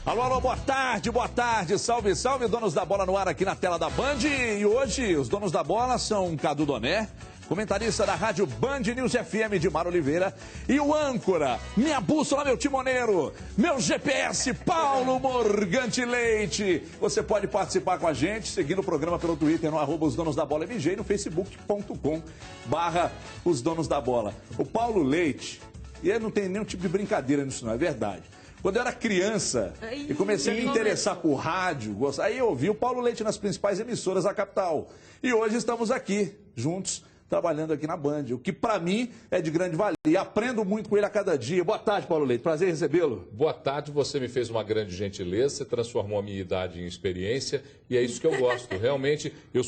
Alô, alô, boa tarde, salve, salve, donos da bola no ar aqui na tela da Band. E hoje os donos da bola são Cadu Doné, comentarista da rádio Band News FM de Mar Oliveira, e o âncora, minha bússola, meu timoneiro, meu GPS, Paulo Morgante Leite. Você pode participar com a gente, seguindo o programa pelo Twitter, no @os donos da bola MG, e no facebook.com/os donos da bola. O Paulo Leite, e ele não tem nenhum tipo de brincadeira nisso, não é verdade. Quando eu era criança e comecei a me interessar por rádio, aí eu ouvi o Paulo Leite nas principais emissoras da capital. E hoje estamos aqui, juntos, trabalhando aqui na Band, o que para mim é de grande valia. Aprendo muito com ele a cada dia. Boa tarde, Paulo Leite. Prazer em recebê-lo. Boa tarde, você me fez uma grande gentileza, você transformou a minha idade em experiência e é isso que eu gosto. Realmente, eu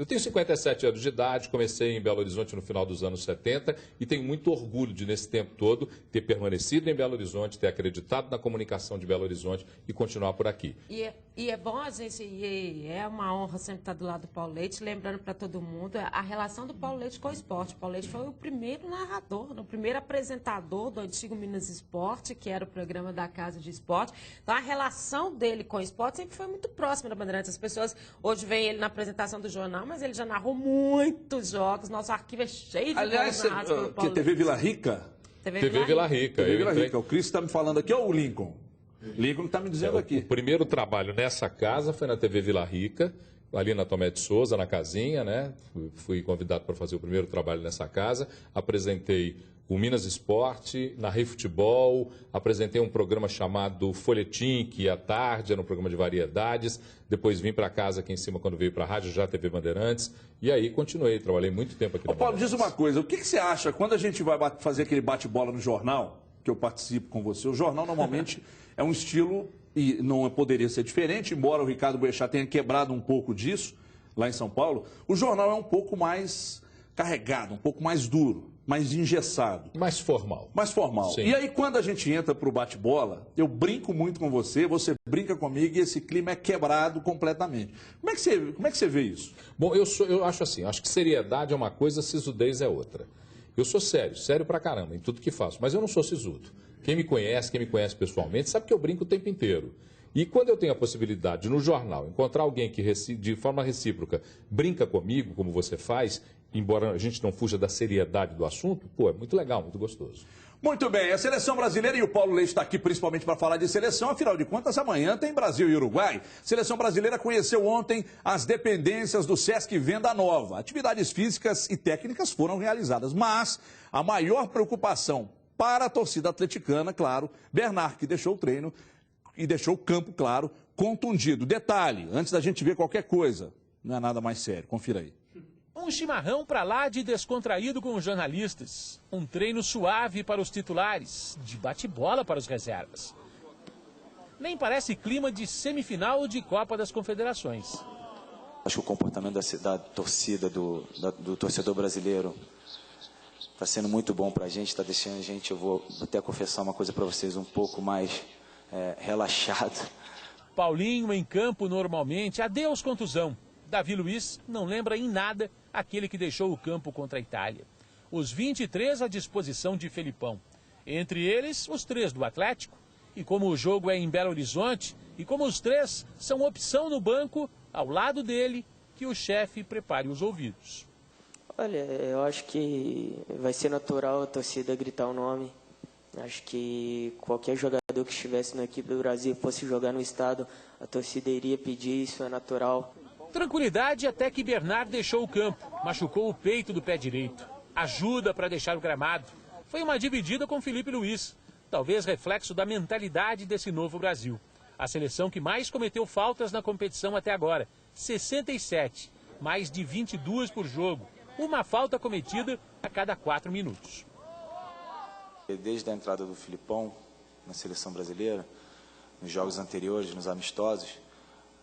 tenho 57 anos de idade, comecei em Belo Horizonte no final dos anos 70 e tenho muito orgulho de, nesse tempo todo, ter permanecido em Belo Horizonte, ter acreditado na comunicação de Belo Horizonte e continuar por aqui. E é bom a gente, é uma honra sempre estar do lado do Paulo Leite, lembrando para todo mundo a relação do Paulo Leite com o esporte. O Paulo Leite foi o primeiro narrador, o primeiro apresentador do antigo Minas Esporte, que era o programa da Casa de Esporte. Então a relação dele com o esporte sempre foi muito próxima da Bandeirantes. As pessoas hoje veem ele na apresentação do jornal, mas ele já narrou muitos jogos, nosso arquivo é cheio de jogos narrados pelo Paulo Leite. TV Vila Rica? TV Vila Rica. TV Vila Rica. O Cris está me falando aqui, ou o Lincoln? Lincoln está me dizendo aqui. O primeiro trabalho nessa casa foi na TV Vila Rica, ali na Tomé de Souza, na casinha, né? Fui convidado para fazer o primeiro trabalho nessa casa. Apresentei o Minas Esporte, narrei futebol, apresentei um programa chamado Folhetim, que à tarde era um programa de variedades. Depois vim para casa aqui em cima, quando veio para a rádio, já TV Bandeirantes. E aí continuei, trabalhei muito tempo aqui. Paulo, diz uma coisa, o que você acha quando a gente vai fazer aquele bate-bola no jornal, que eu participo com você? O jornal normalmente é um estilo, e não poderia ser diferente, embora o Ricardo Boechat tenha quebrado um pouco disso, lá em São Paulo, o jornal é um pouco mais carregado, um pouco mais duro, mais engessado. Mais formal. Mais formal. Sim. E aí, quando a gente entra para o bate-bola, eu brinco muito com você, você brinca comigo e esse clima é quebrado completamente. Como é que você vê isso? Bom, eu acho assim, acho que seriedade é uma coisa, sisudez é outra. Eu sou sério pra caramba em tudo que faço, mas eu não sou sisudo. Quem me conhece pessoalmente, sabe que eu brinco o tempo inteiro. E quando eu tenho a possibilidade de, no jornal, encontrar alguém que, de forma recíproca, brinca comigo, como você faz, embora a gente não fuja da seriedade do assunto, pô, é muito legal, muito gostoso. Muito bem, a seleção brasileira, e o Paulo Leite está aqui principalmente para falar de seleção, afinal de contas, amanhã tem Brasil e Uruguai. Seleção brasileira conheceu ontem as dependências do Sesc Venda Nova. Atividades físicas e técnicas foram realizadas, mas a maior preocupação para a torcida atleticana, claro, Bernard, que deixou o treino e deixou o campo, claro, contundido. Detalhe, antes da gente ver qualquer coisa, não é nada mais sério, confira aí. Um chimarrão para lá de descontraído com os jornalistas. Um treino suave para os titulares, de bate-bola para os reservas. Nem parece clima de semifinal de Copa das Confederações. Acho que o comportamento da torcida, do torcedor brasileiro, está sendo muito bom para a gente, está deixando a gente, eu vou até confessar uma coisa para vocês, um pouco mais relaxado. Paulinho em campo normalmente, adeus contusão. Davi Luiz não lembra em nada aquele que deixou o campo contra a Itália. Os 23 à disposição de Felipão. Entre eles, os 3 do Atlético. E como o jogo é em Belo Horizonte, e como os 3 são opção no banco, ao lado dele, que o chefe prepare os ouvidos. Olha, eu acho que vai ser natural a torcida gritar o nome. Acho que qualquer jogador que estivesse na equipe do Brasil fosse jogar no estado, a torcida iria pedir, isso é natural. Tranquilidade até que Bernard deixou o campo, machucou o peito do pé direito. Ajuda para deixar o gramado. Foi uma dividida com Felipe Luiz, talvez reflexo da mentalidade desse novo Brasil. A seleção que mais cometeu faltas na competição até agora, 67, mais de 22 por jogo. Uma falta cometida a cada 4 minutos. Desde a entrada do Filipão na seleção brasileira, nos jogos anteriores, nos amistosos,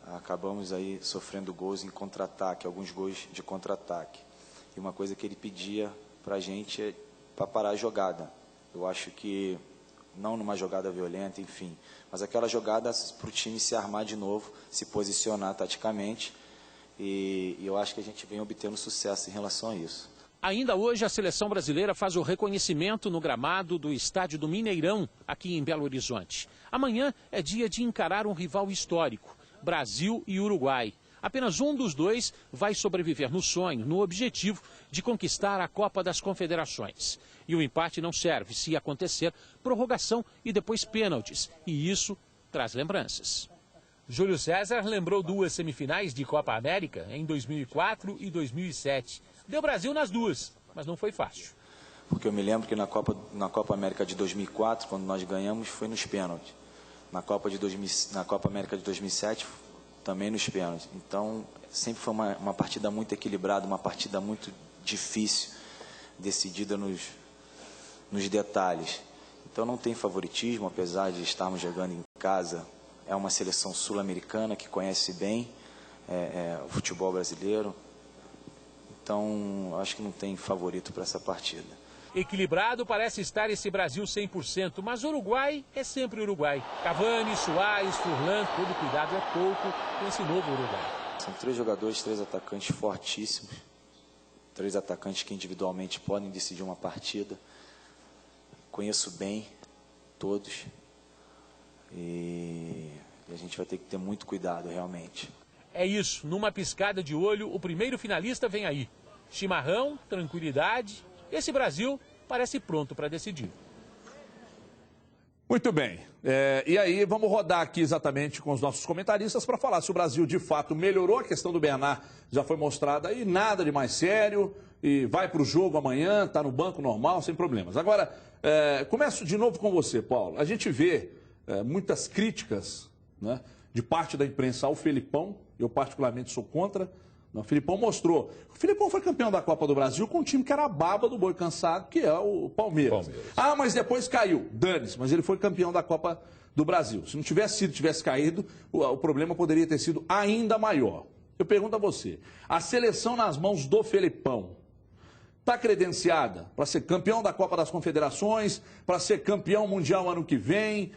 acabamos aí sofrendo gols em contra-ataque, alguns gols de contra-ataque. E uma coisa que ele pedia para a gente é para parar a jogada. Eu acho que, não numa jogada violenta, enfim, mas aquela jogada para o time se armar de novo, se posicionar taticamente. E eu acho que a gente vem obtendo sucesso em relação a isso. Ainda hoje, a seleção brasileira faz o reconhecimento no gramado do estádio do Mineirão, aqui em Belo Horizonte. Amanhã é dia de encarar um rival histórico, Brasil e Uruguai. Apenas um dos dois vai sobreviver no sonho, no objetivo de conquistar a Copa das Confederações. E o empate não serve se acontecer prorrogação e depois pênaltis. E isso traz lembranças. Júlio César lembrou 2 semifinais de Copa América em 2004 e 2007. Deu Brasil nas duas, mas não foi fácil. Porque eu me lembro que na Copa América de 2004, quando nós ganhamos, foi nos pênaltis. Na Copa América de 2007, também nos pênaltis. Então, sempre foi uma partida muito equilibrada, uma partida muito difícil, decidida nos detalhes. Então, não tem favoritismo, apesar de estarmos jogando em casa. É uma seleção sul-americana que conhece bem o futebol brasileiro. Então, acho que não tem favorito para essa partida. Equilibrado parece estar esse Brasil 100%, mas o Uruguai é sempre Uruguai. Cavani, Suárez, Furlan, todo cuidado é pouco com esse novo Uruguai. São 3 jogadores, 3 atacantes fortíssimos. 3 atacantes que individualmente podem decidir uma partida. Conheço bem todos. E a gente vai ter que ter muito cuidado, realmente. É isso, numa piscada de olho, o primeiro finalista vem aí. Chimarrão, tranquilidade. Esse Brasil parece pronto para decidir. Muito bem. E aí, vamos rodar aqui exatamente com os nossos comentaristas para falar se o Brasil de fato melhorou. A questão do Bernard já foi mostrada aí, nada de mais sério. E vai para o jogo amanhã, está no banco normal, sem problemas. Agora, começo de novo com você, Paulo. A gente vê muitas críticas, né, de parte da imprensa ao Felipão. Eu particularmente sou contra. O Felipão mostrou. O Felipão foi campeão da Copa do Brasil com um time que era a baba do boi cansado, que é o Palmeiras. Ah, mas depois caiu. Dane-se, mas ele foi campeão da Copa do Brasil. Se não tivesse caído, o problema poderia ter sido ainda maior. Eu pergunto a você, a seleção nas mãos do Felipão está credenciada para ser campeão da Copa das Confederações, para ser campeão mundial ano que vem?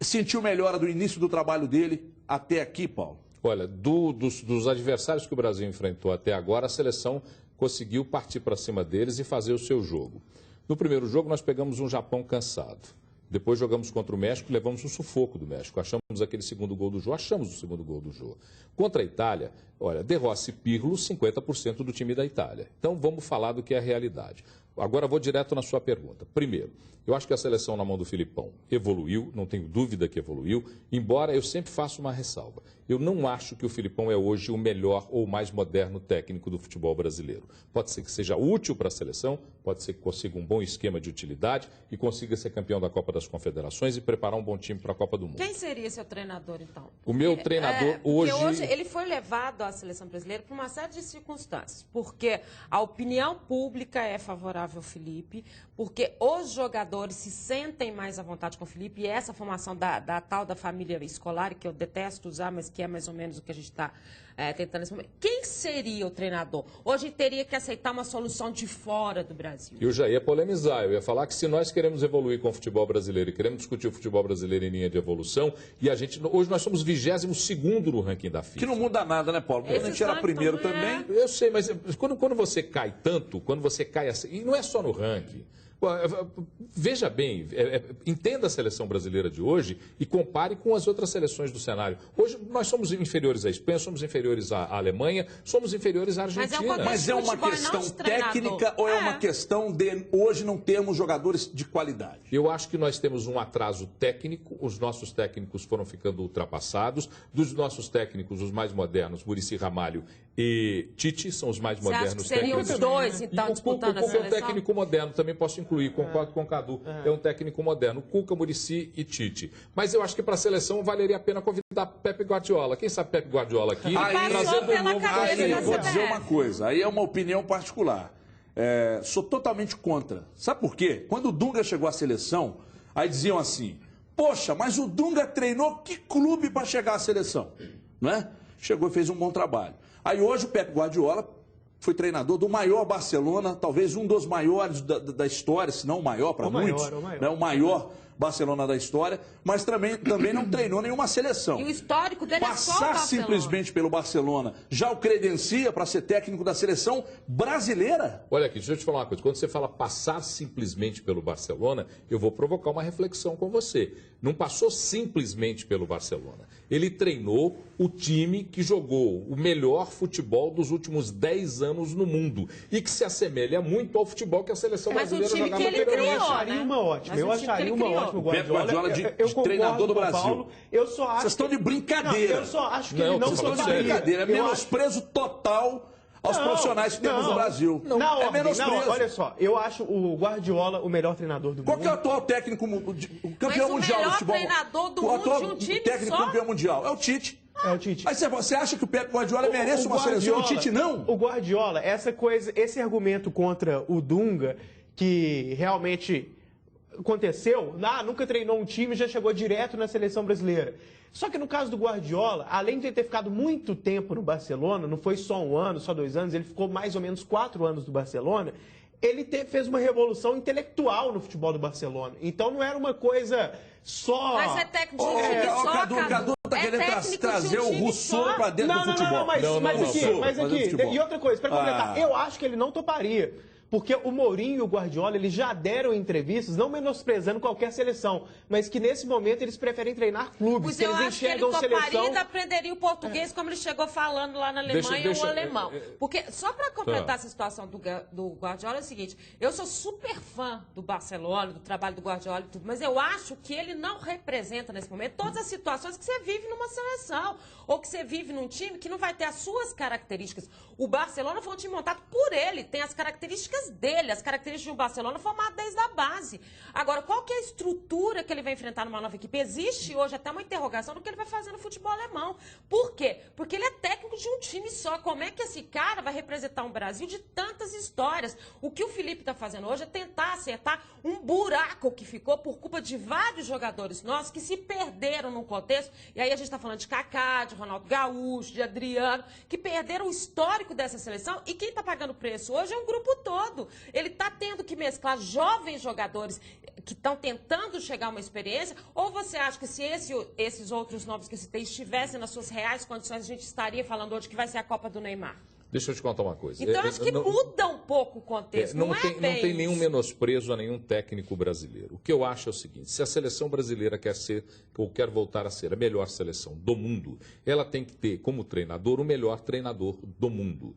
Sentiu melhora do início do trabalho dele até aqui, Paulo? Olha, dos adversários que o Brasil enfrentou até agora, a seleção conseguiu partir para cima deles e fazer o seu jogo. No primeiro jogo, nós pegamos um Japão cansado. Depois jogamos contra o México e levamos um sufoco do México. Achamos aquele segundo gol do Jô, achamos o segundo gol do Jô. Contra a Itália, olha, De Rossi e Pirlo, 50% do time da Itália. Então, vamos falar do que é a realidade. Agora, vou direto na sua pergunta. Primeiro, eu acho que a seleção na mão do Filipão evoluiu, não tenho dúvida que evoluiu, embora eu sempre faça uma ressalva. Eu não acho que o Filipão é hoje o melhor ou o mais moderno técnico do futebol brasileiro. Pode ser que seja útil para a seleção, pode ser que consiga um bom esquema de utilidade e consiga ser campeão da Copa das Confederações e preparar um bom time para a Copa do Mundo. Quem seria seu treinador, então? O meu treinador hoje... Hoje ele foi levado à seleção brasileira por uma série de circunstâncias. Porque a opinião pública é favorável ao Felipe, porque os jogadores se sentem mais à vontade com o Felipe, e essa formação da tal da família escolar, que eu detesto usar, mas que é mais ou menos o que a gente está tentando nesse momento. Quem seria o treinador? Hoje teria que aceitar uma solução de fora do Brasil. Eu já ia polemizar, eu ia falar que se nós queremos evoluir com o futebol brasileiro e queremos discutir o futebol brasileiro em linha de evolução, e hoje nós somos 22º no ranking da FIFA. Que não muda nada, né, Paulo? Porque a gente era primeiro também. Eu sei, mas quando você cai tanto, quando você cai assim, e não é só no ranking. Veja bem, entenda a seleção brasileira de hoje e compare com as outras seleções do cenário. Hoje nós somos inferiores à Espanha, somos inferiores à Alemanha, somos inferiores à Argentina. Mas é uma questão técnica ou é uma questão de hoje não termos jogadores de qualidade? Eu acho que nós temos um atraso técnico, os nossos técnicos foram ficando ultrapassados. Dos nossos técnicos, os mais modernos, Muricy Ramalho e Tite, são os mais modernos técnicos. Seriam os dois, então, disputando a seleção? É um técnico moderno, também posso incluir, concordo com o Cadu, é um técnico moderno, Cuca, Muricy e Tite. Mas eu acho que para a seleção valeria a pena convidar Pepe Guardiola. Quem sabe Pepe Guardiola aqui? Trazendo um novo. Eu vou dizer uma coisa, aí é uma opinião particular. Sou totalmente contra. Sabe por quê? Quando o Dunga chegou à seleção, aí diziam assim, poxa, mas o Dunga treinou que clube para chegar à seleção? Não é? Chegou e fez um bom trabalho. Aí hoje o Pepe Guardiola foi treinador do maior Barcelona, talvez um dos maiores da história, se não o maior para muitos. O maior Barcelona da história, mas também não treinou nenhuma seleção. E o histórico dele é só o Passar Barcelona. simplesmente pelo Barcelona já o credencia para ser técnico da seleção brasileira? Olha aqui, deixa eu te falar uma coisa. Quando você fala passar simplesmente pelo Barcelona, eu vou provocar uma reflexão com você. Não passou simplesmente pelo Barcelona. Ele treinou o time que jogou o melhor futebol dos últimos 10 anos no mundo e que se assemelha muito ao futebol que a seleção Mas o brasileira time jogava que ele criou, anteriormente. Eu acharia uma ótima. Eu acharia uma ótima o Guardiola de concordo treinador do com o Brasil. Paulo. Eu só acho Vocês estão de que- brincadeira. Não, eu só acho que Não, ele não vocês estão de toparia. Brincadeira, é Eu acho- menosprezo total aos Não, profissionais que temos não. no Brasil. Na É ordem, menosprezo. olha só, eu acho o Guardiola o melhor treinador do Qual mundo. que é o atual técnico, o campeão Mas o mundial do melhor futebol? treinador do o mundo atual de um time técnico só? campeão mundial é o Tite. É o Tite. Aí você acha que o Pep Guardiola merece uma seleção? O Tite não? O Guardiola, esse argumento contra o Dunga, que realmente aconteceu, nunca treinou um time, já chegou direto na seleção brasileira. Só que no caso do Guardiola, além de ele ter ficado muito tempo no Barcelona, não foi só 1 ano, só 2 anos, ele ficou mais ou menos 4 anos no Barcelona, ele fez uma revolução intelectual no futebol do Barcelona. Então não era uma coisa só... Mas é técnico de um time só, Cadu tá É querendo técnico de um trazer o time Rousseau só. pra dentro do futebol. mas Rousseau, aqui, futebol. e outra coisa, para completar, Ah. eu acho que ele não toparia. Porque o Mourinho e o Guardiola, eles já deram entrevistas, não menosprezando qualquer seleção, mas que nesse momento eles preferem treinar clubes, Pois que eu eles acho que ele enxergam toparia seleção... e ainda aprenderia o português, como ele chegou falando lá na Alemanha, o alemão. Porque, só para completar essa situação do Guardiola, é o seguinte, eu sou super fã do Barcelona, do trabalho do Guardiola e tudo, mas eu acho que ele não representa, nesse momento, todas as situações que você vive numa seleção, ou que você vive num time que não vai ter as suas características. O Barcelona foi um time montado por ele, tem as características dele, as características de um Barcelona formado desde a base. Agora, qual que é a estrutura que ele vai enfrentar numa nova equipe? Existe hoje até uma interrogação do que ele vai fazer no futebol alemão. Por quê? Porque ele é técnico de um time só. Como é que esse cara vai representar um Brasil de tantas histórias? O que o Felipe está fazendo hoje é tentar acertar um buraco que ficou por culpa de vários jogadores nossos que se perderam num contexto. E aí a gente está falando de Kaká, de Ronaldo Gaúcho, de Adriano, que perderam o histórico dessa seleção. E quem está pagando o preço hoje é um grupo todo. Ele está tendo que mesclar jovens jogadores que estão tentando chegar a uma experiência, ou você acha que se esses outros nomes que eu citei estivessem nas suas reais condições, a gente estaria falando hoje que vai ser a Copa do Neymar? Deixa eu te contar uma coisa. Então, acho que muda um pouco o contexto. Não tem nenhum menosprezo a nenhum técnico brasileiro. O que eu acho é o seguinte, se a seleção brasileira quer ser, ou quer voltar a ser a melhor seleção do mundo, ela tem que ter como treinador o melhor treinador do mundo.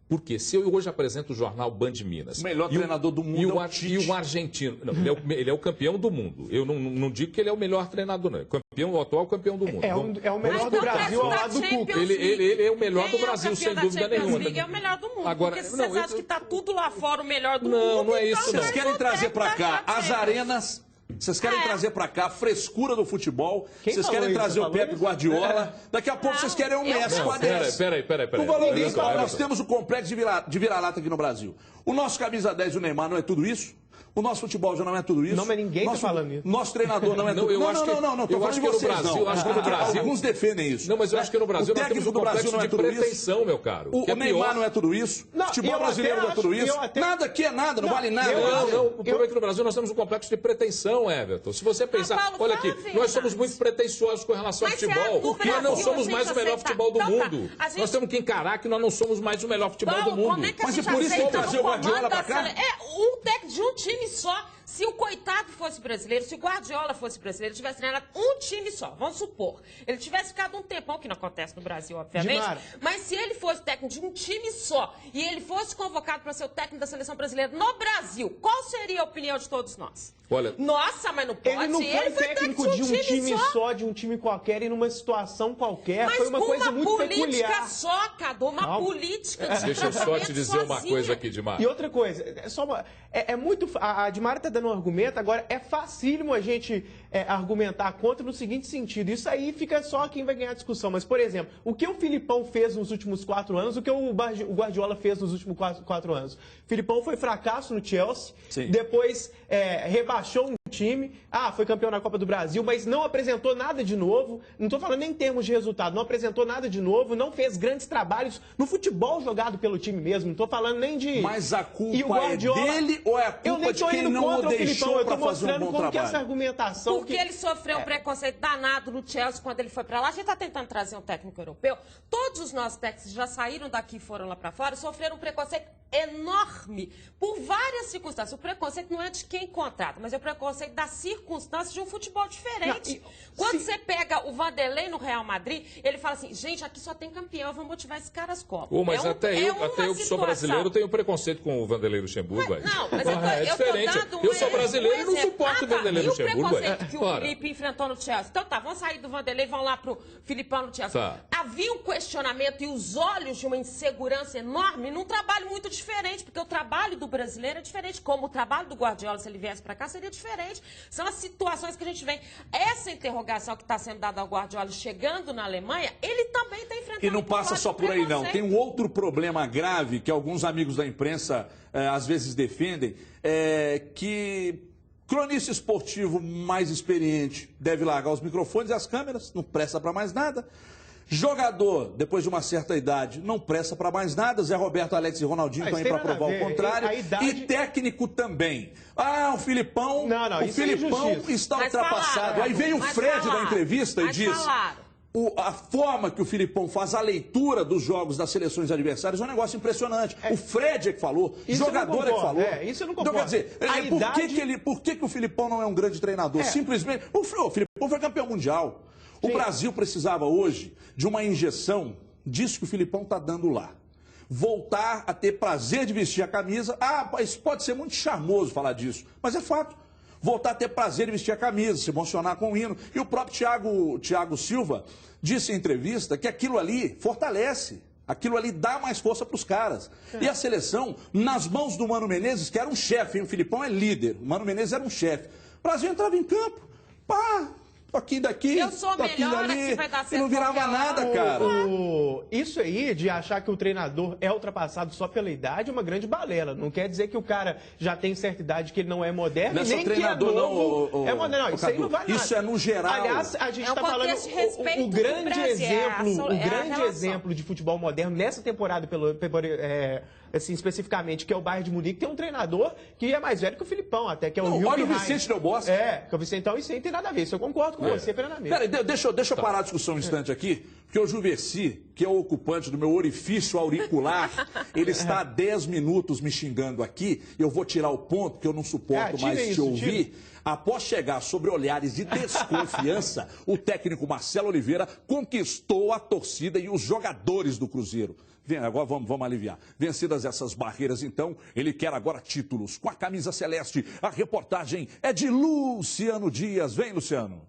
Porque se eu hoje apresento o jornal Band Minas... O melhor treinador do mundo é o Tite. E o argentino... Não, ele é o campeão do mundo. Eu não digo que ele é o melhor treinador, não. O atual campeão do mundo. É o melhor do Brasil ao lado do Cuca. Ele é o melhor do Brasil, sem dúvida nenhuma. Ele é o melhor do mundo. Agora, porque vocês acham que está tudo lá fora o melhor do mundo... Não é então isso, não. Vocês querem trazer pra cá as arenas... Vocês querem trazer pra cá a frescura do futebol. Vocês querem trazer o Pep Guardiola. Daqui a pouco vocês querem o Messi com a 10. Peraí. O valoriza, nós temos o complexo de vira-lata aqui no Brasil. O nosso camisa 10, o Neymar, não é tudo isso? O nosso futebol já não é tudo isso? Não, mas ninguém está falando isso. Nosso treinador não é tudo isso. Não, tô falando de vocês, não. Acho que no Brasil... Alguns defendem isso. Não, mas eu acho que no Brasil nós temos um complexo de pretensão, meu caro. O Neymar não é tudo isso? O futebol brasileiro não é tudo isso? Nada aqui é nada, não vale nada. Não, o problema é que no Brasil nós temos um complexo de pretensão, Everton. Se você pensar, olha aqui, nós somos muito pretensiosos com relação ao futebol. Porque nós não somos mais o melhor futebol do mundo. Nós temos que encarar que nós não somos mais o melhor futebol do mundo. Mas é por isso que tem que trazer o Guardiola pra cá? É um técnico de um time só. Se o coitado fosse brasileiro, se o Guardiola fosse brasileiro, tivesse treinado um time só, vamos supor. Ele tivesse ficado um tempão, que não acontece no Brasil, obviamente. Dimara. Mas se ele fosse técnico de um time só e ele fosse convocado para ser o técnico da seleção brasileira no Brasil, qual seria a opinião de todos nós? Olha, Nossa, mas não pode. Ele não foi técnico de um time só, de um time qualquer, e numa situação qualquer. Mas foi uma coisa muito peculiar. Uma política só, Cadu, uma política de deixa eu só te dizer uma sozinha. coisa aqui, Dimar. E outra coisa, muito. A Dimara está dando um argumento, agora é facílimo a gente argumentar contra no seguinte sentido. Isso aí fica só quem vai ganhar a discussão. Mas, por exemplo, o que o Filipão fez nos últimos 4 anos, o que o Guardiola fez nos últimos 4 anos? O Filipão foi fracasso no Chelsea, depois rebaixou um time, foi campeão na Copa do Brasil, mas não apresentou nada de novo, não estou falando nem em termos de resultado, não apresentou nada de novo, não fez grandes trabalhos no futebol jogado pelo time mesmo, não estou falando nem de... Mas a culpa é dele ou é a culpa de quem não o deixou para fazer um bom trabalho? Que essa argumentação... Porque ele sofreu um preconceito danado no Chelsea quando ele foi para lá. A gente está tentando trazer um técnico europeu. Todos os nossos técnicos já saíram daqui e foram lá para fora, sofreram um preconceito enorme por várias circunstâncias. O preconceito não é de quem contrata, mas é o preconceito das circunstâncias de um futebol diferente. Quando você pega o Vanderlei no Real Madrid, ele fala assim, gente, aqui só tem campeão, eu vou motivar esse cara às Copas. Mas até eu que sou brasileiro tenho preconceito com o Vanderlei Luxemburgo. Mas é diferente. Eu sou brasileiro e não suporto o Vanderlei Luxemburgo. E o preconceito que o Felipe enfrentou no Chelsea? Então tá, vamos sair do Vanderlei e vamos lá pro Filipão no Chelsea. Tá. Havia um questionamento e os olhos de uma insegurança enorme num trabalho muito diferente, porque o trabalho do brasileiro é diferente, como o trabalho do Guardiola, se ele viesse para cá, seria diferente. São as situações que a gente vem. Essa interrogação que está sendo dada ao Guardiola chegando na Alemanha, ele também está enfrentando. E não passa só por aí, não. Tem um outro problema grave que alguns amigos da imprensa às vezes defendem, que cronista esportivo mais experiente deve largar os microfones e as câmeras, não presta para mais nada. Jogador, depois de uma certa idade, não presta para mais nada. Zé Roberto, Alex e Ronaldinho estão aí para provar o contrário. E técnico também. O Filipão, o Filipão está ultrapassado. Aí vem o Fred da entrevista e diz... A forma que o Filipão faz a leitura dos jogos das seleções adversárias é um negócio impressionante. O Fred é que falou, o jogador é que falou. Isso eu não concordo. Então, quer dizer, por que o Filipão não é um grande treinador? Simplesmente, o Filipão foi campeão mundial. O Brasil precisava hoje de uma injeção disso que o Filipão está dando lá. Voltar a ter prazer de vestir a camisa. Isso pode ser muito charmoso falar disso, mas é fato. Voltar a ter prazer de vestir a camisa, se emocionar com o hino. E o próprio Thiago Silva disse em entrevista que aquilo ali fortalece. Aquilo ali dá mais força para os caras. E a seleção, nas mãos do Mano Menezes, que era um chefe, o Filipão é líder, o Mano Menezes era um chefe. O Brasil entrava em campo, aqui daqui, daqui dali, e não virava nada, cara. Isso aí de achar que o treinador é ultrapassado só pela idade é uma grande balela. Não quer dizer que o cara já tem certa idade, que ele não é moderno, não é nem treinador, que é novo. É moderno, isso aí não vale nada. Isso é no geral. Aliás, a gente está falando o grande exemplo de futebol moderno nessa temporada, assim, especificamente, que é o Bayern de Munique, tem um treinador que é mais velho que o Filipão, até, que é o Rio Olha o Vicente Del Bosque. Que é o Vicente, então isso aí tem nada a ver, isso eu concordo com você plenamente. Peraí, deixa eu parar a discussão um instante aqui, porque o Juverci, que é o ocupante do meu orifício auricular, ele está há 10 minutos me xingando aqui, e eu vou tirar o ponto, que eu não suporto mais te ouvir. Após chegar sobre olhares de desconfiança, o técnico Marcelo Oliveira conquistou a torcida e os jogadores do Cruzeiro. Agora vamos aliviar. Vencidas essas barreiras, então, ele quer agora títulos. Com a camisa celeste, a reportagem é de Luciano Dias. Vem, Luciano.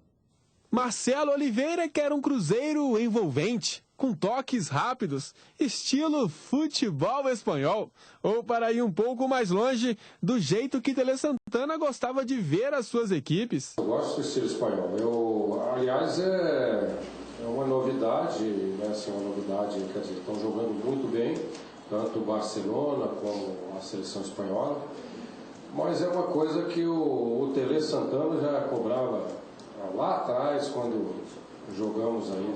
Marcelo Oliveira quer um Cruzeiro envolvente, com toques rápidos, estilo futebol espanhol, ou para ir um pouco mais longe, do jeito que Tele Santana gostava de ver as suas equipes. Eu gosto do estilo espanhol. Aliás, é uma novidade, né? Assim, uma novidade, quer dizer, estão jogando muito bem, tanto o Barcelona como a seleção espanhola, mas é uma coisa que o Tele Santana já cobrava lá atrás, quando jogamos aí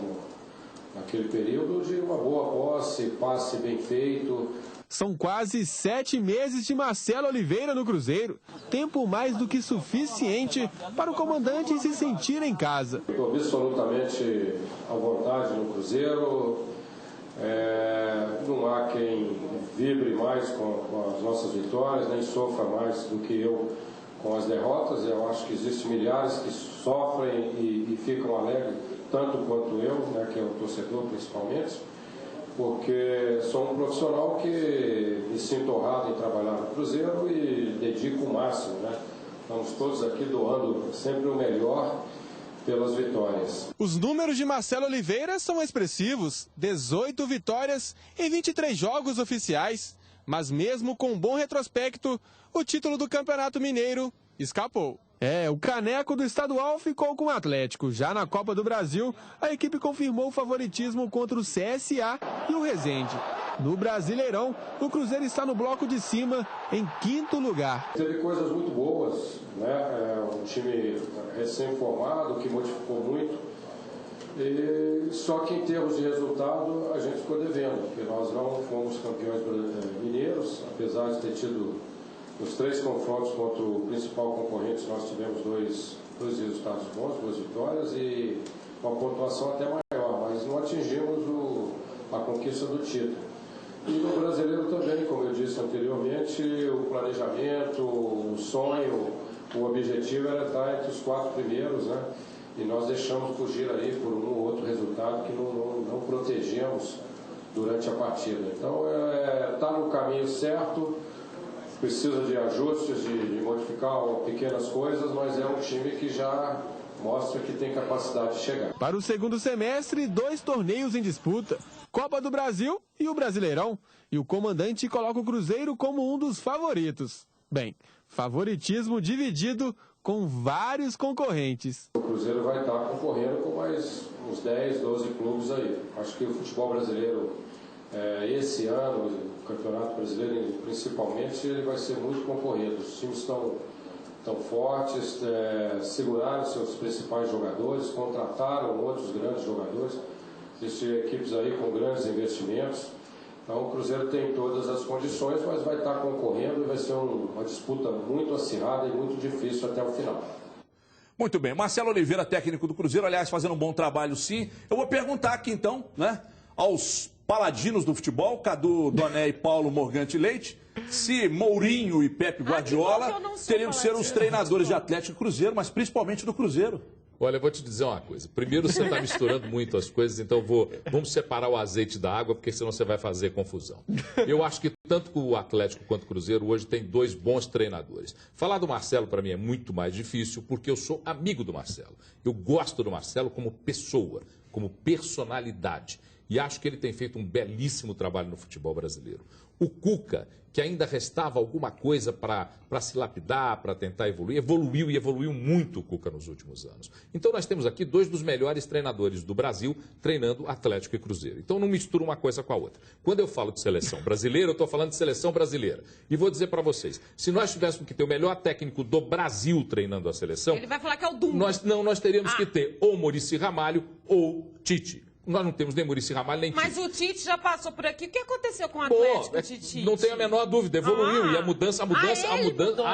naquele período, de uma boa posse, passe bem feito. São quase 7 meses de Marcelo Oliveira no Cruzeiro. Tempo mais do que suficiente para o comandante se sentir em casa. Estou absolutamente à vontade no Cruzeiro. Não há quem vibre mais com as nossas vitórias, nem sofra mais do que eu com as derrotas. Eu acho que existem milhares que sofrem e ficam alegres, tanto quanto eu, né, que é o torcedor principalmente, porque sou um profissional que me sinto honrado em trabalhar no Cruzeiro e dedico o máximo, né? Estamos todos aqui doando sempre o melhor pelas vitórias. Os números de Marcelo Oliveira são expressivos, 18 vitórias em 23 jogos oficiais, mas mesmo com um bom retrospecto, o título do Campeonato Mineiro escapou. O caneco do estadual ficou com o Atlético. Já na Copa do Brasil, a equipe confirmou o favoritismo contra o CSA e o Resende. No Brasileirão, o Cruzeiro está no bloco de cima, em 5º lugar. Teve coisas muito boas, né? Um time recém-formado que modificou muito. Só que em termos de resultado a gente ficou devendo, porque nós não fomos campeões mineiros, apesar de ter tido os 3 confrontos contra o principal concorrente, nós tivemos dois resultados bons, 2 vitórias e uma pontuação até maior, mas não atingimos a conquista do título. E no brasileiro também, como eu disse anteriormente, o planejamento, o sonho, o objetivo era estar entre os 4 primeiros, né? E nós deixamos fugir aí por um ou outro resultado que não protegemos durante a partida. Então, está no caminho certo, precisa de ajustes, de modificar pequenas coisas, mas é um time que já mostra que tem capacidade de chegar. Para o segundo semestre, 2 torneios em disputa, Copa do Brasil e o Brasileirão. E o comandante coloca o Cruzeiro como um dos favoritos. Bem, favoritismo dividido com vários concorrentes. O Cruzeiro vai estar concorrendo com mais uns 10, 12 clubes aí. Acho que o futebol brasileiro, esse ano, o Campeonato Brasileiro principalmente, ele vai ser muito concorrido. Os times estão fortes, seguraram seus principais jogadores, contrataram outros grandes jogadores. Existem equipes aí com grandes investimentos. Então o Cruzeiro tem todas as condições, mas vai estar concorrendo e vai ser uma disputa muito acirrada e muito difícil até o final. Muito bem, Marcelo Oliveira, técnico do Cruzeiro, aliás, fazendo um bom trabalho sim. Eu vou perguntar aqui então, né, aos paladinos do futebol, Cadu Doné e Paulo Morgante Leite, se Mourinho e Pepe Guardiola teriam que ser os treinadores de Atlético e Cruzeiro, mas principalmente do Cruzeiro. Olha, eu vou te dizer uma coisa. Primeiro, você está misturando muito as coisas, então vamos separar o azeite da água, porque senão você vai fazer confusão. Eu acho que tanto o Atlético quanto o Cruzeiro hoje tem 2 bons treinadores. Falar do Marcelo, para mim, é muito mais difícil, porque eu sou amigo do Marcelo. Eu gosto do Marcelo como pessoa, como personalidade. E acho que ele tem feito um belíssimo trabalho no futebol brasileiro. O Cuca, que ainda restava alguma coisa para se lapidar, para tentar evoluir, evoluiu muito o Cuca nos últimos anos. Então nós temos aqui 2 dos melhores treinadores do Brasil treinando Atlético e Cruzeiro. Então não mistura uma coisa com a outra. Quando eu falo de seleção brasileira, eu estou falando de seleção brasileira. E vou dizer para vocês, se nós tivéssemos que ter o melhor técnico do Brasil treinando a seleção... Ele vai falar que é o Dunga. Nós teríamos que ter ou Muricy Ramalho ou Tite. Nós não temos nem Muricy Ramalho, nem Tite. Mas o Tite já passou por aqui. O que aconteceu com o Atlético, Tite? Não tenho a menor dúvida, evoluiu. E a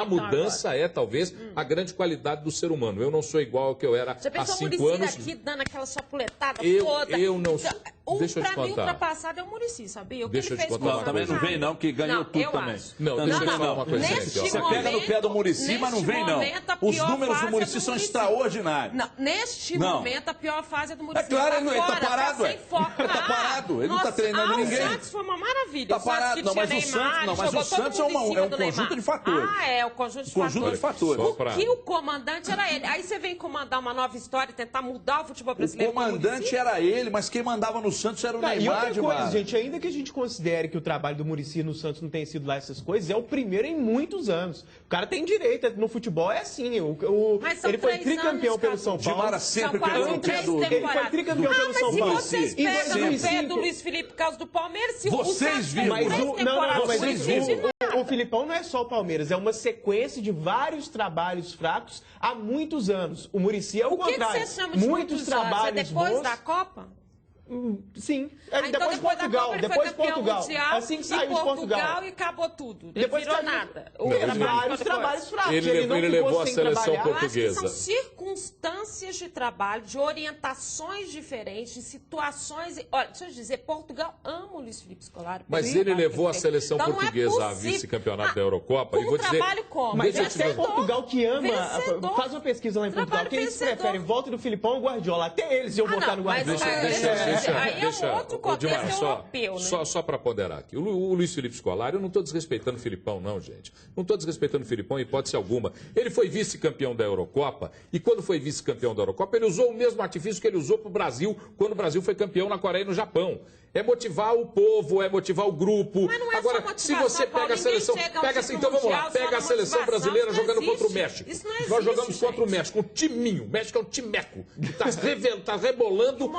mudança é, talvez, a grande qualidade do ser humano. Eu não sou igual ao que eu era há 5 anos. Aqui dando aquela chapuletada toda. Eu não sou... Deixa eu te contar. Pra mim, ultrapassado é o Muricy, sabia? O que ele fez com o também não vem não, que ganhou tudo também. Não, deixa eu te falar uma coisa. Você pega no pé do Muricy, mas não vem não. Os números do Muricy são extraordinários. Não, neste momento, a pior fase é do Muricy. É claro, ele está parado. Ele está parado, ele não está treinando ninguém. O Santos foi uma maravilha. Está parado, não, mas o Santos é um conjunto de fatores. É o conjunto de fatores. O que o comandante era ele. Aí você vem comandar uma nova história, tentar mudar o futebol brasileiro. O comandante era ele, mas quem mandava no Santos era o Neymar. E outra coisa, gente, ainda que a gente considere que o trabalho do Muricy no Santos não tenha sido lá essas coisas, é o primeiro em muitos anos. O cara tem direito, no futebol é assim. Ele foi tricampeão pelo São Paulo. Gilmar sempre pegou no pé do... Ele foi tricampeão pelo São Paulo. Mas se vocês pegam no pé do Luiz Felipe por causa do Palmeiras, vocês viram. O Filipão não é só o Palmeiras, é uma sequência de vários trabalhos fracos há muitos anos. O Muricy é o contrário. O que você chama de muitos trabalhos? É depois da Copa? Sim. Então depois Portugal, da Copa, depois ele foi Portugal. Mundial, assim que saiu de Portugal e acabou tudo. Depois não virou nada. Vários trabalhos fracos. Ele levou a seleção portuguesa. São circunstâncias de trabalho, de orientações diferentes, de situações... Olha, deixa eu dizer, Portugal ama o Luiz Felipe Scolari. Mas ele levou a seleção portuguesa a vice-campeonato da Eurocopa. E vou dizer, como? Mas é Portugal que ama... Faz uma pesquisa lá em Portugal. Quem eles preferem? Voto do Filipão ou Guardiola? Até eles iam votar no Guardiola. Aí é um outro contexto europeu, né? Só para ponderar aqui. O Luiz Felipe Scolari, eu não estou desrespeitando o Filipão, não, gente. Não estou desrespeitando o Filipão em hipótese alguma. Ele foi vice-campeão da Eurocopa e quando foi vice-campeão da Eurocopa, ele usou o mesmo artifício que ele usou para o Brasil quando o Brasil foi campeão na Coreia e no Japão. É motivar o povo, é motivar o grupo. Mas não é agora, só se você pega a seleção, então vamos lá, pega a seleção brasileira jogando contra o México. Isso não existe, Nós jogamos contra o México, um timinho. O México é um timeco que está rebolando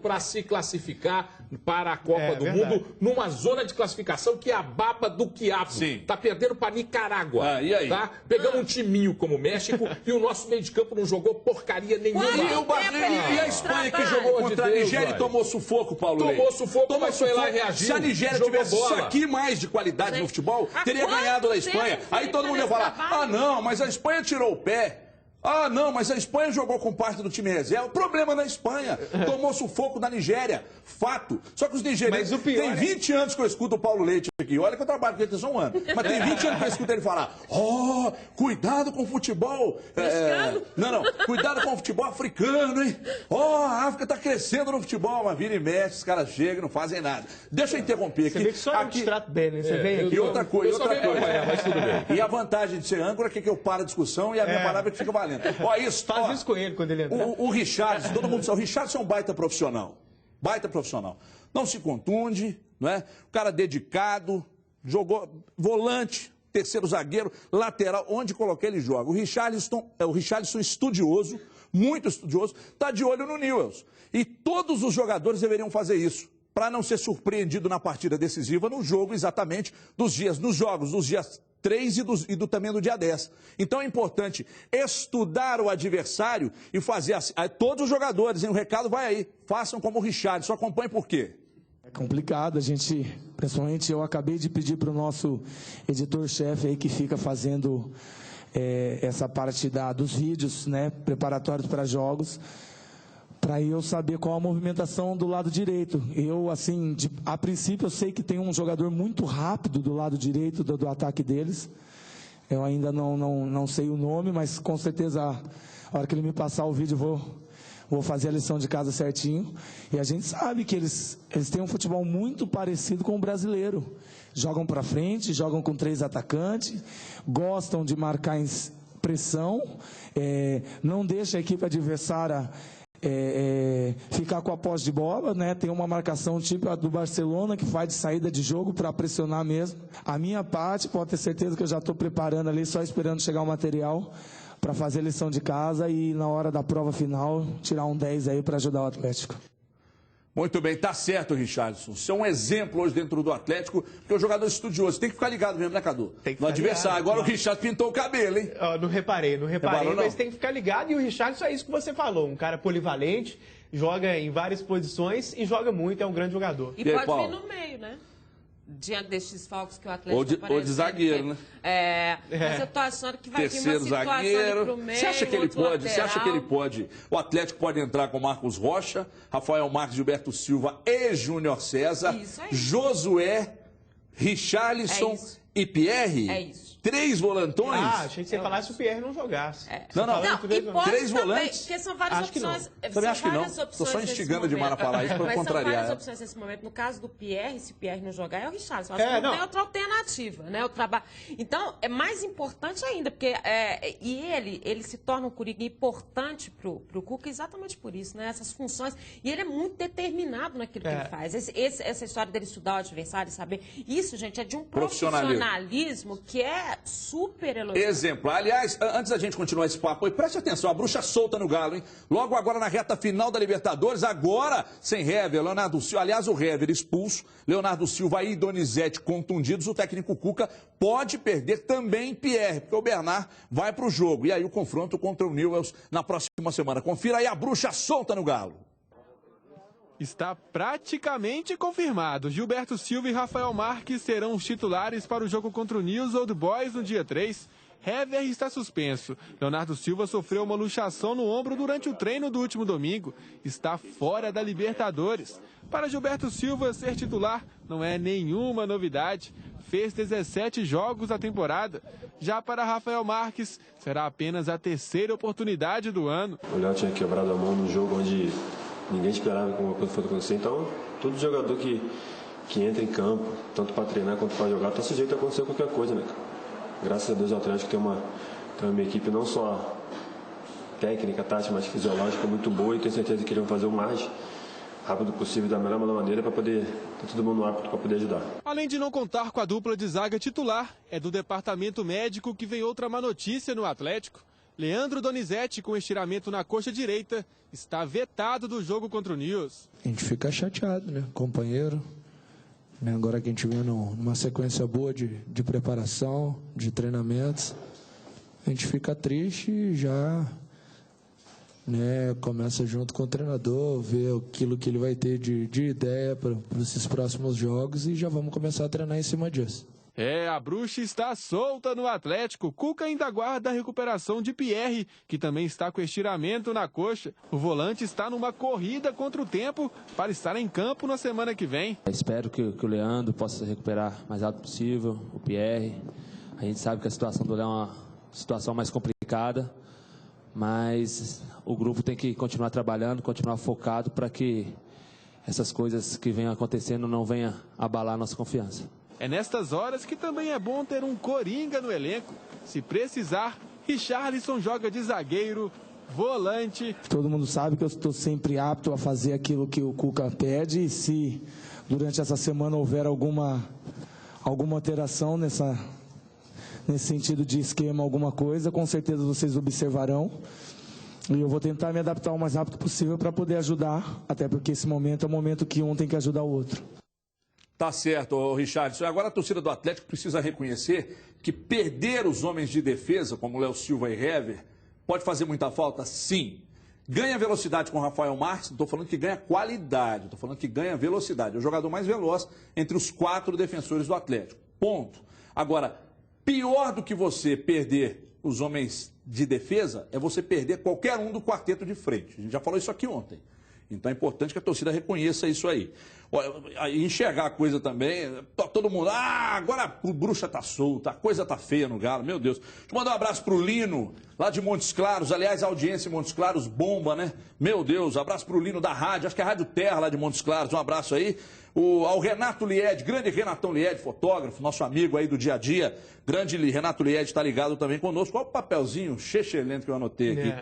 para se classificar para a Copa do Mundo numa zona de classificação que é a baba do quiabo. Está perdendo para Nicarágua. E aí? Tá? Pegamos um timinho como o México e o nosso meio de campo não jogou porcaria nenhuma. E a Espanha que jogou contra a Nigéria e tomou sufoco, Paulo Leite? Tomou sufoco, mas foi lá e reagiu. Se a Nigéria tivesse isso aqui mais de qualidade no futebol, teria ganhado da Espanha. Aí todo mundo ia falar, ah não, mas a Espanha tirou o pé. Ah, não, mas a Espanha jogou com parte do time reserva. O problema na Espanha. Tomou sufoco da Nigéria. Fato. Só que os nigerianos... Tem 20 anos que eu escuto o Paulo Leite aqui. Olha que eu trabalho com ele só um ano. Mas tem 20 anos que eu escuto ele falar, cuidado com o futebol... cuidado com o futebol africano, hein? A África tá crescendo no futebol. Mas vira e mexe, os caras chegam e não fazem nada. Deixa eu interromper aqui. Você vê que só aqui... trato bem, né? Você vem aqui... E outra coisa. Mas tudo bem. E a vantagem de ser âncora é que eu paro a discussão e a minha palavra fica valendo. Faz isso com ele quando ele entrar. O Richarlison, todo mundo sabe, o Richarlison é um baita profissional. Baita profissional. Não se contunde, não é? O cara dedicado, jogou volante, terceiro zagueiro, lateral, onde coloquei ele joga. O Richarlison estudioso, muito estudioso, está de olho no Newell's. E todos os jogadores deveriam fazer isso, para não ser surpreendido na partida decisiva, no jogo exatamente nos jogos dos dias 3 e também do dia 10. Então é importante estudar o adversário e fazer assim. Todos os jogadores, hein, o recado vai aí, façam como o Richarlison, acompanhe por quê? É complicado, a gente, principalmente eu acabei de pedir para o nosso editor-chefe aí que fica fazendo essa parte dos vídeos, né, preparatórios para jogos, para eu saber qual a movimentação do lado direito. Eu, assim, a princípio eu sei que tem um jogador muito rápido do lado direito do ataque deles. Eu ainda não sei o nome, mas com certeza a hora que ele me passar o vídeo vou fazer a lição de casa certinho. E a gente sabe que eles têm um futebol muito parecido com o brasileiro. Jogam para frente, jogam com 3 atacantes, gostam de marcar em pressão, não deixa a equipe adversária ficar com a posse de bola, né? Tem uma marcação tipo a do Barcelona que faz de saída de jogo para pressionar mesmo. A minha parte, pode ter certeza que eu já estou preparando ali, só esperando chegar o material para fazer a lição de casa e na hora da prova final tirar um 10 aí para ajudar o Atlético. Muito bem, tá certo, Richarlison. Você é um exemplo hoje dentro do Atlético, porque é um jogador estudioso. Tem que ficar ligado mesmo, né, Cadu? Tem que no adversário. Ligado, agora o Richarlison pintou o cabelo, hein? Não reparei, Reparou, mas não? tem que ficar ligado. E o Richarlison é isso que você falou, um cara polivalente, joga em várias posições e joga muito, é um grande jogador. E pode vir no meio, né? Diante desses falcos que o Atlético ou de zagueiro, né? Mas eu tô achando que vai terceiro vir uma situação zagueiro. pro meio, Você acha que ele pode? lateral. Você acha que ele pode? O Atlético pode entrar com Marcos Rocha, Rafael Marques, Gilberto Silva e Júnior César, Isso aí. Josué, Richarlison e Pierre? É isso. 3 volantões? Achei que você falasse se o Pierre não jogasse. Não, e pode 3 também, volantes? porque são várias Acho que opções. não. Também acho que não. Estou só instigando de Mara a falar isso para Mas contrariar. são várias ela. opções nesse momento. No caso do Pierre, se o Pierre não jogar, é o Richarlison. Acho que não tem outra alternativa, né? O trabalho. Então, é mais importante ainda, porque ele se torna um coringa importante pro Cuca exatamente por isso, né? Essas funções. E ele é muito determinado naquilo que ele faz. Essa história dele estudar o adversário, saber. Isso, gente, é de um profissionalismo que é super elogiado. Exemplo. Aliás, antes da gente continuar esse papo, preste atenção, a bruxa solta no Galo, hein? Logo agora na reta final da Libertadores, agora sem Hever, Leonardo Silva, aliás, o Hever expulso, Leonardo Silva e Donizete contundidos, o técnico Cuca pode perder também Pierre, porque o Bernard vai para o jogo. E aí o confronto contra o Newell's na próxima semana. Confira aí a bruxa solta no Galo. Está praticamente confirmado. Gilberto Silva e Rafael Marques serão os titulares para o jogo contra o Newell's Old Boys no dia 3. Hever está suspenso. Leonardo Silva sofreu uma luxação no ombro durante o treino do último domingo. Está fora da Libertadores. Para Gilberto Silva, ser titular não é nenhuma novidade. Fez 17 jogos na temporada. Já para Rafael Marques, será apenas a 3ª oportunidade do ano. O Léo tinha quebrado a mão no jogo onde ninguém esperava que alguma coisa fosse acontecer. Então, todo jogador que entra em campo, tanto para treinar quanto para jogar, está sujeito a acontecer qualquer coisa, né? Graças a Deus o Atlético tem uma equipe não só técnica, tática, mas fisiológica muito boa, e tenho certeza que eles vão fazer o mais rápido possível, da melhor maneira, para poder ter todo mundo apto para poder ajudar. Além de não contar com a dupla de zaga titular, é do departamento médico que vem outra má notícia no Atlético. Leandro Donizete, com estiramento na coxa direita, está vetado do jogo contra o News. A gente fica chateado, né, companheiro? Agora que a gente vem numa sequência boa de preparação, de treinamentos, a gente fica triste e já, né, começa junto com o treinador, ver aquilo que ele vai ter de ideia para esses próximos jogos e já vamos começar a treinar em cima disso. A bruxa está solta no Atlético. Cuca ainda aguarda a recuperação de Pierre, que também está com estiramento na coxa. O volante está numa corrida contra o tempo para estar em campo na semana que vem. Espero que o Leandro possa se recuperar o mais rápido possível, o Pierre. A gente sabe que a situação do Léo é uma situação mais complicada, mas o grupo tem que continuar trabalhando, continuar focado para que essas coisas que vêm acontecendo não venham abalar a nossa confiança. É nestas horas que também é bom ter um coringa no elenco. Se precisar, Richarlison joga de zagueiro, volante. Todo mundo sabe que eu estou sempre apto a fazer aquilo que o Cuca pede. E se durante essa semana houver alguma alteração nesse sentido de esquema, alguma coisa, com certeza vocês observarão. E eu vou tentar me adaptar o mais rápido possível para poder ajudar, até porque esse momento é o momento que um tem que ajudar o outro. Tá certo, Richardson. Agora a torcida do Atlético precisa reconhecer que perder os homens de defesa, como Léo Silva e Hever, pode fazer muita falta? Sim. Ganha velocidade com o Rafael Marques, não estou falando que ganha qualidade, estou falando que ganha velocidade. É o jogador mais veloz entre os 4 defensores do Atlético. Ponto. Agora, pior do que você perder os homens de defesa é você perder qualquer um do quarteto de frente. A gente já falou isso aqui ontem. Então é importante que a torcida reconheça isso aí. Enxergar a coisa também, todo mundo, agora o bruxa tá solta, a coisa tá feia no Galo, meu Deus. Deixa eu mandar um abraço pro Lino, lá de Montes Claros, aliás, a audiência em Montes Claros bomba, né? Meu Deus, abraço pro Lino da rádio, acho que é a Rádio Terra lá de Montes Claros, um abraço aí. Ao Renato Lied, grande Renatão Lied, fotógrafo, nosso amigo aí do dia a dia, grande Renato Lied está ligado também conosco. Olha o papelzinho excelente que eu anotei aqui.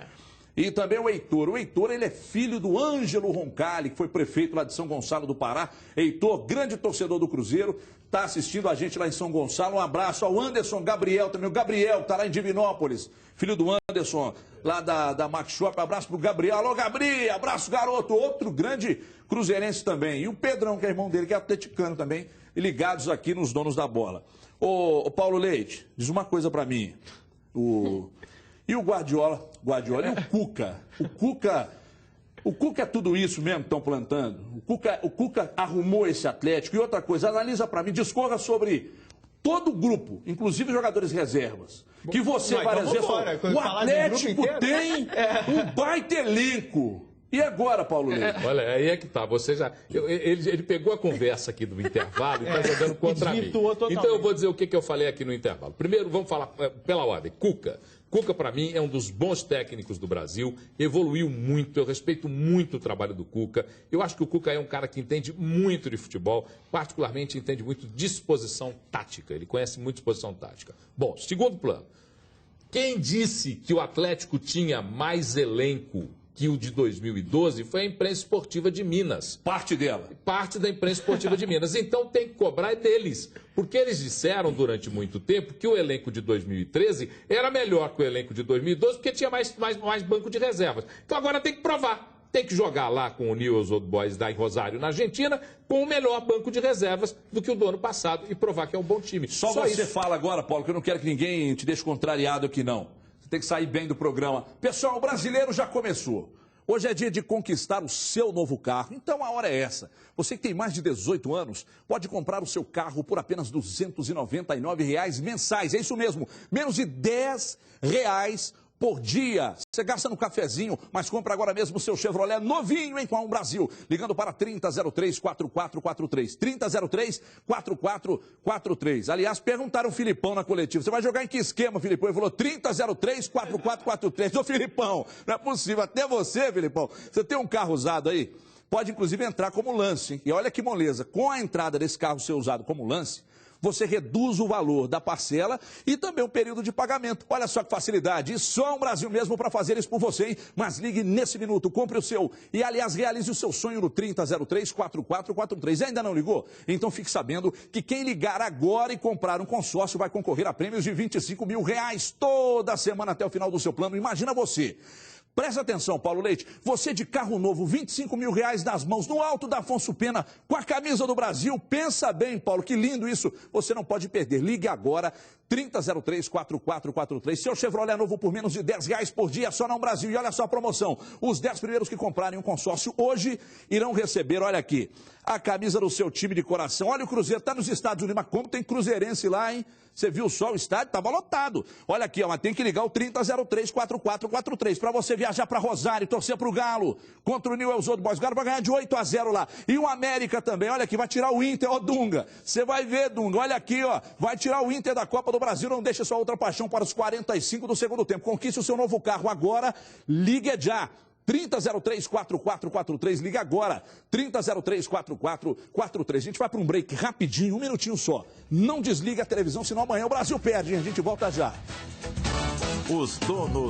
E também o Heitor. O Heitor, ele é filho do Ângelo Roncalli, que foi prefeito lá de São Gonçalo do Pará. Heitor, grande torcedor do Cruzeiro, está assistindo a gente lá em São Gonçalo. Um abraço ao Anderson Gabriel também. O Gabriel, que está lá em Divinópolis, filho do Anderson, lá da Max Shop. Abraço pro Gabriel. Alô, Gabriel, abraço, garoto. Outro grande cruzeirense também. E o Pedrão, que é irmão dele, que é atleticano também, e ligados aqui nos donos da bola. Ô Paulo Leite, diz uma coisa para mim. E o Guardiola e o Cuca? O Cuca é tudo isso mesmo que estão plantando? O Cuca arrumou esse Atlético? E outra coisa, analisa para mim, discorra sobre todo o grupo, inclusive jogadores reservas. Que você várias vezes falou, o Atlético tem um baita elenco. E agora, Paulo Leite? Olha, aí é que tá. Você já. Ele pegou a conversa aqui do intervalo e está jogando contra mim. Então eu vou dizer o que eu falei aqui no intervalo. Primeiro, vamos falar pela ordem. Cuca. Cuca, para mim, é um dos bons técnicos do Brasil, evoluiu muito, eu respeito muito o trabalho do Cuca. Eu acho que o Cuca é um cara que entende muito de futebol, particularmente entende muito de disposição tática. Ele conhece muito disposição tática. Bom, segundo plano. Quem disse que o Atlético tinha mais elenco que o de 2012 foi a imprensa esportiva de Minas. Parte dela. Parte da imprensa esportiva de Minas. Então tem que cobrar deles. Porque eles disseram durante muito tempo que o elenco de 2013 era melhor que o elenco de 2012 porque tinha mais banco de reservas. Então agora tem que provar. Tem que jogar lá com o Newell's Old Boys da Rosário, na Argentina, com o melhor banco de reservas do que o do ano passado e provar que é um bom time. Só você fala agora, Paulo, que eu não quero que ninguém te deixe contrariado aqui, não. Tem que sair bem do programa. Pessoal, o brasileiro já começou. Hoje é dia de conquistar o seu novo carro. Então a hora é essa. Você que tem mais de 18 anos pode comprar o seu carro por apenas R$ 299 mensais. É isso mesmo, menos de R$10 por dia. Você gasta no cafezinho, mas compra agora mesmo o seu Chevrolet novinho em Qual Brasil. Ligando para 3003-4443. 3003-4443. Aliás, perguntaram o Filipão na coletiva. Você vai jogar em que esquema, Filipão? Ele falou 3003-4443. Ô, Filipão, não é possível. Até você, Filipão. Você tem um carro usado aí? Pode, inclusive, entrar como lance. Hein? E olha que moleza. Com a entrada desse carro ser usado como lance, você reduz o valor da parcela e também o período de pagamento. Olha só que facilidade, e só o Brasil mesmo para fazer isso por você, hein? Mas ligue nesse minuto, compre o seu e, aliás, realize o seu sonho no 3003-4443. Ainda não ligou? Então fique sabendo que quem ligar agora e comprar um consórcio vai concorrer a prêmios de R$25 mil toda semana até o final do seu plano. Imagina você. Presta atenção, Paulo Leite, você de carro novo, R$25 mil nas mãos, no alto da Afonso Pena, com a camisa do Brasil. Pensa bem, Paulo, que lindo isso. Você não pode perder. Ligue agora, 3003-4443. Seu Chevrolet novo por menos de R$10 por dia, só no Brasil. E olha só a promoção. Os 10 primeiros que comprarem um consórcio hoje irão receber, olha aqui, a camisa do seu time de coração. Olha o Cruzeiro, está nos Estados Unidos, mas como tem cruzeirense lá, hein? Você viu só o estádio? Estava lotado. Olha aqui, ó, mas tem que ligar o 3003-4443 para você viajar para Rosário, torcer para o Galo. Contra o Newell's Old Boys. O Galo vai ganhar de 8-0 lá. E o América também. Olha aqui, vai tirar o Inter, ó, Dunga. Você vai ver, Dunga. Olha aqui, ó. Vai tirar o Inter da Copa do Brasil. Não deixe sua outra paixão para os 45 do segundo tempo. Conquiste o seu novo carro agora. Ligue já. 3003-4443, liga agora, 3003-4443. A gente vai para um break rapidinho, um minutinho só. Não desliga a televisão, senão amanhã o Brasil perde, hein? A gente volta já. Os donos